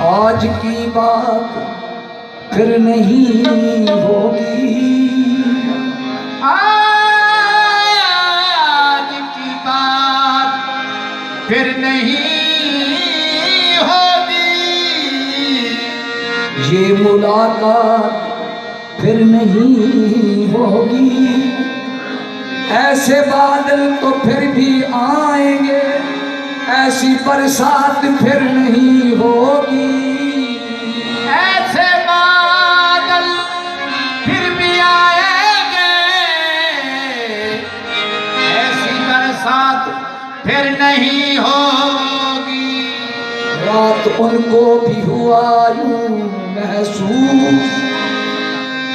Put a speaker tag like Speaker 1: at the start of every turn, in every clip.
Speaker 1: आज की बात फिर नहीं होगी,
Speaker 2: आज की बात फिर नहीं होगी,
Speaker 1: ये मुलाकात फिर नहीं होगी। ऐसे बादल तो फिर भी आएंगे, ऐसी बरसात फिर नहीं होगी।
Speaker 2: ऐसे बादल फिर भी आएंगे, ऐसी बरसात फिर नहीं होगी।
Speaker 1: रात उनको भी हुआ यूं महसूस,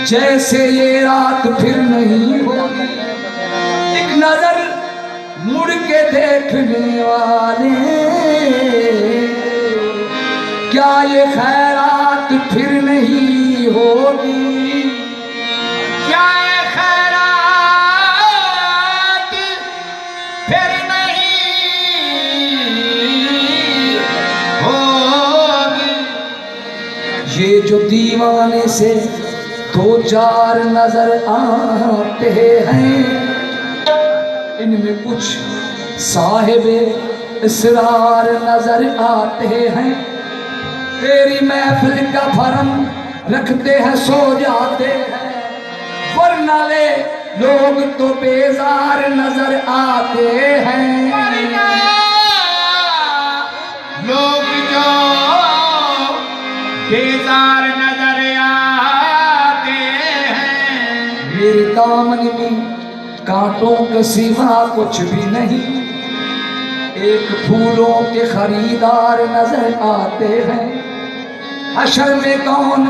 Speaker 1: जैसे ये रात फिर नहीं होगी। एक नजर मुड़ के देखने वाले, क्या ये खैरात फिर नहीं होगी?
Speaker 2: क्या ये खैरात फिर नहीं होगी।
Speaker 1: ये जो दीवाने से दो चार नजर आते हैं, इनमें कुछ साहिबे इसरार नजर आते हैं। तेरी महफिल का भरम रखते हैं, सो जाते हैं, वरना ले लोग तो बेजार नजर आते हैं।
Speaker 2: लोग जो बेजार नजर आते हैं।
Speaker 1: मेरी दामन में कांटों के सिवा कुछ भी नहीं, एक फूलों के खरीदार नजर आते हैं। हशर में कौन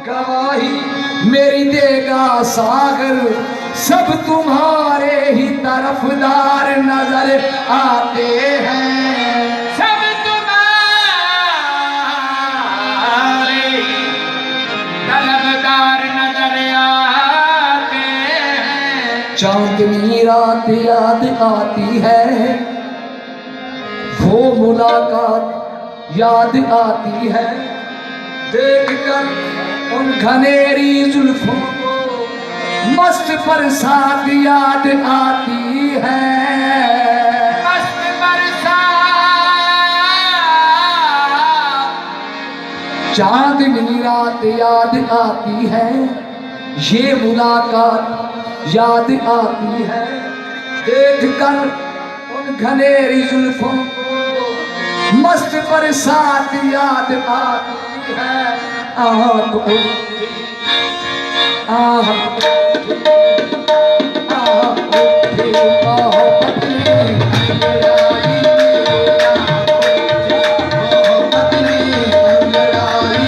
Speaker 1: गवाही मेरी देगा सागर, सब तुम्हारे ही तरफदार नजर आते हैं।
Speaker 2: सब तुम्हारे तलबदार नजर आते हैं।
Speaker 1: चांदनी रात याद आती है, वो मुलाकात याद आती है। देखकर उन घनेरी जुल्फों को मस्त बरसात याद आती है।
Speaker 2: मस्त बरसात
Speaker 1: चांदनी रात याद आती है, ये मुलाकात याद आती है। देखकर उन घनेरी जुल्फों को मस्त बरसात याद आती है। आँख उठी, आँख उठी, आँख उठी, मोहब्बत ने अंगड़ाई, मोहब्बत ने अंगड़ाई,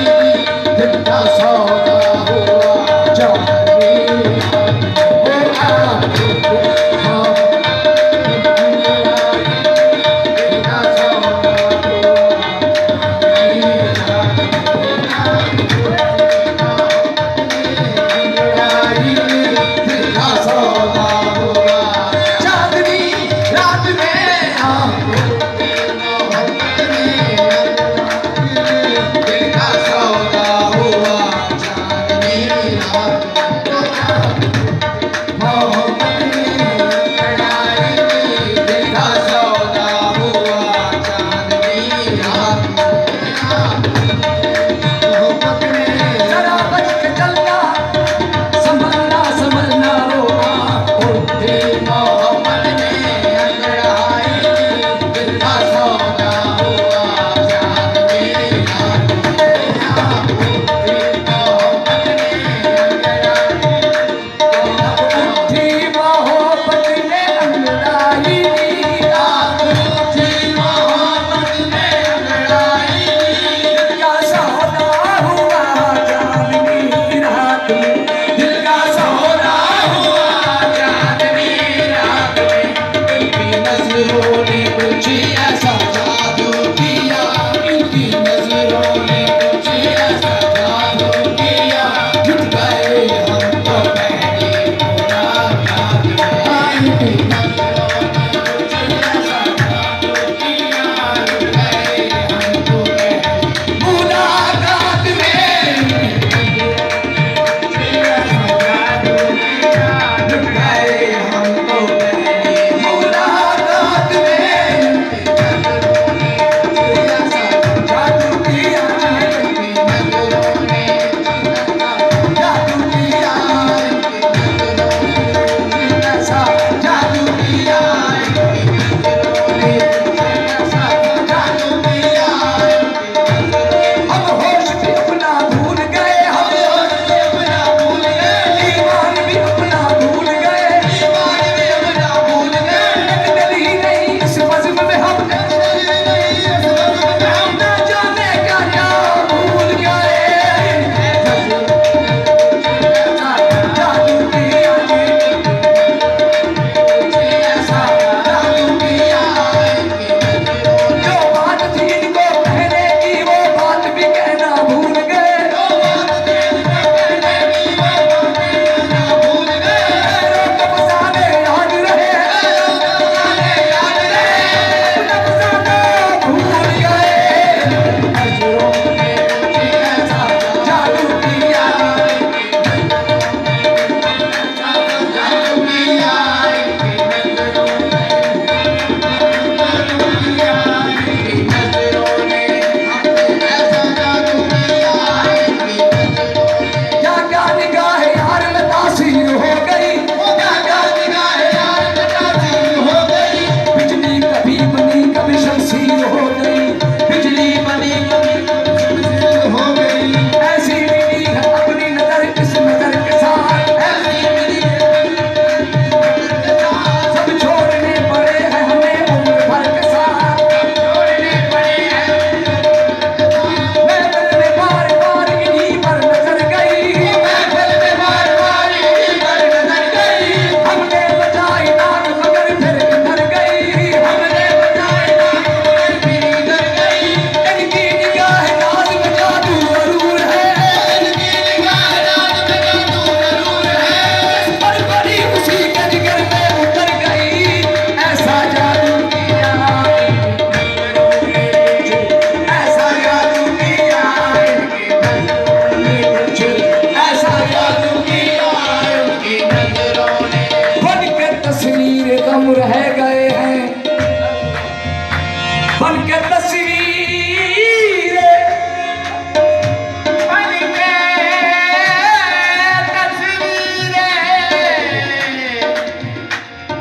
Speaker 1: दिल का सौदा हुआ जाने। ओ आँख उठी,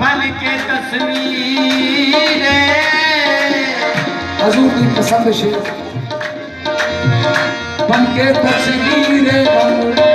Speaker 2: बन के तस्वीरें
Speaker 1: हजूर की पसंद शेर बन के तस्वीरें